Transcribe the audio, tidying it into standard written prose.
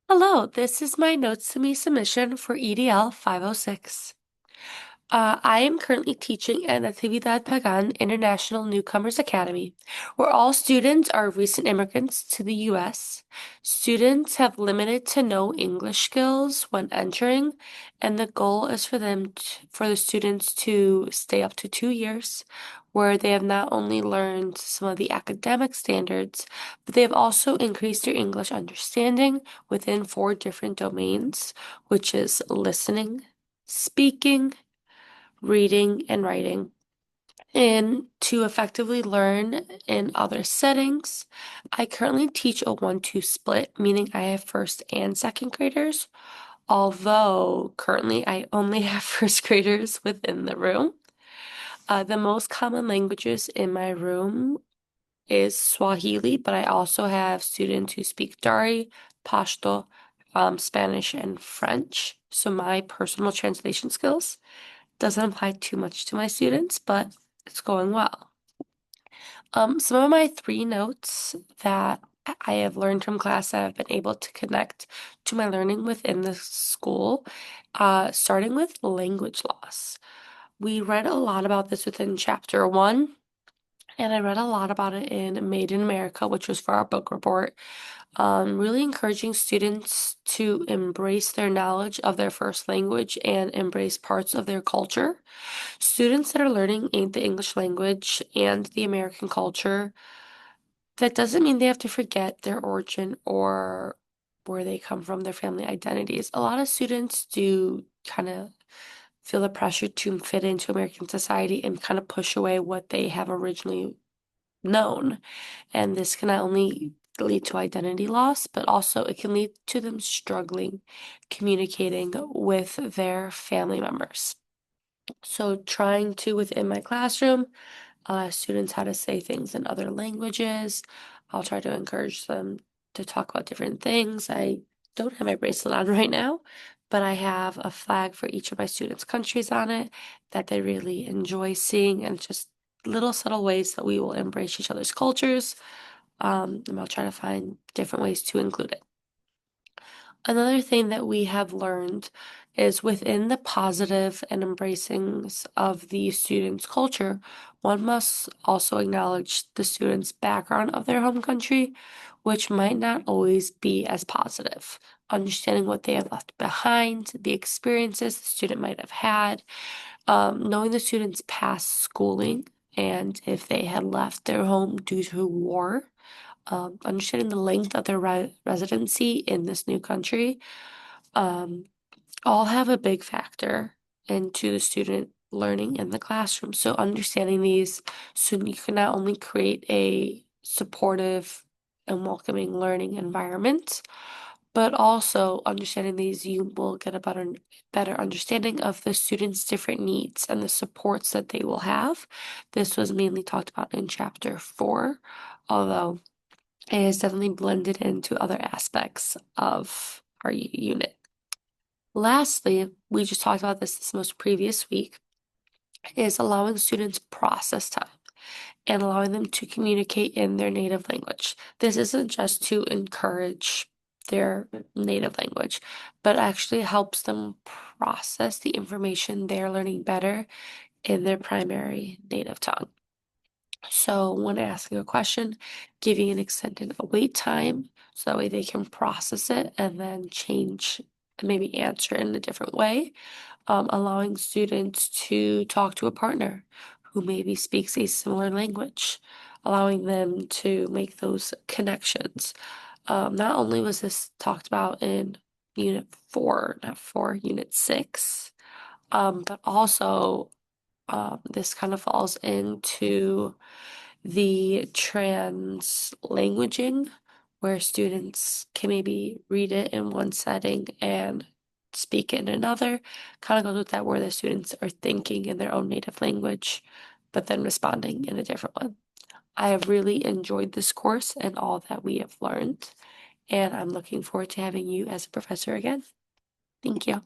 Hello, this is my Notes to Me submission for EDL 506. I am currently teaching at Natividad Pagan International Newcomers Academy, where all students are recent immigrants to the U.S. Students have limited to no English skills when entering, and the goal is for the students to stay up to 2 years, where they have not only learned some of the academic standards, but they have also increased their English understanding within 4 different domains, which is listening, speaking, reading, and writing. And to effectively learn in other settings, I currently teach a 1-2 split, meaning I have first and second graders, although currently I only have first graders within the room. The most common languages in my room is Swahili, but I also have students who speak Dari, Pashto, Spanish, and French. So my personal translation skills doesn't apply too much to my students, but it's going well. Some of my 3 notes that I have learned from class that I've been able to connect to my learning within the school, starting with language loss. We read a lot about this within chapter 1, and I read a lot about it in Made in America, which was for our book report. Really encouraging students to embrace their knowledge of their first language and embrace parts of their culture. Students that are learning the English language and the American culture, that doesn't mean they have to forget their origin or where they come from, their family identities. A lot of students do kind of feel the pressure to fit into American society and kind of push away what they have originally known. And this can not only lead to identity loss, but also it can lead to them struggling communicating with their family members. So trying to, within my classroom, students how to say things in other languages. I'll try to encourage them to talk about different things. I don't have my bracelet on right now, but I have a flag for each of my students' countries on it that they really enjoy seeing, and just little subtle ways that we will embrace each other's cultures. And I'll try to find different ways to include it. Another thing that we have learned is within the positive and embracings of the student's culture, one must also acknowledge the student's background of their home country, which might not always be as positive. Understanding what they have left behind, the experiences the student might have had, knowing the student's past schooling, and if they had left their home due to war, understanding the length of their residency in this new country, um, all have a big factor into the student learning in the classroom. So understanding these, so you can not only create a supportive and welcoming learning environment, but also understanding these, you will get a better understanding of the students' different needs and the supports that they will have. This was mainly talked about in chapter 4, although it is definitely blended into other aspects of our unit. Lastly, we just talked about this most previous week, is allowing students process time and allowing them to communicate in their native language. This isn't just to encourage their native language, but actually helps them process the information they're learning better in their primary native tongue. So when asking a question, giving an extended wait time so that way they can process it and then change and maybe answer in a different way. Allowing students to talk to a partner who maybe speaks a similar language, allowing them to make those connections. Not only was this talked about in Unit 4, not 4, Unit 6, but also this kind of falls into the trans languaging, where students can maybe read it in one setting and speak it in another. Kind of goes with that, where the students are thinking in their own native language, but then responding in a different one. I have really enjoyed this course and all that we have learned, and I'm looking forward to having you as a professor again. Thank you.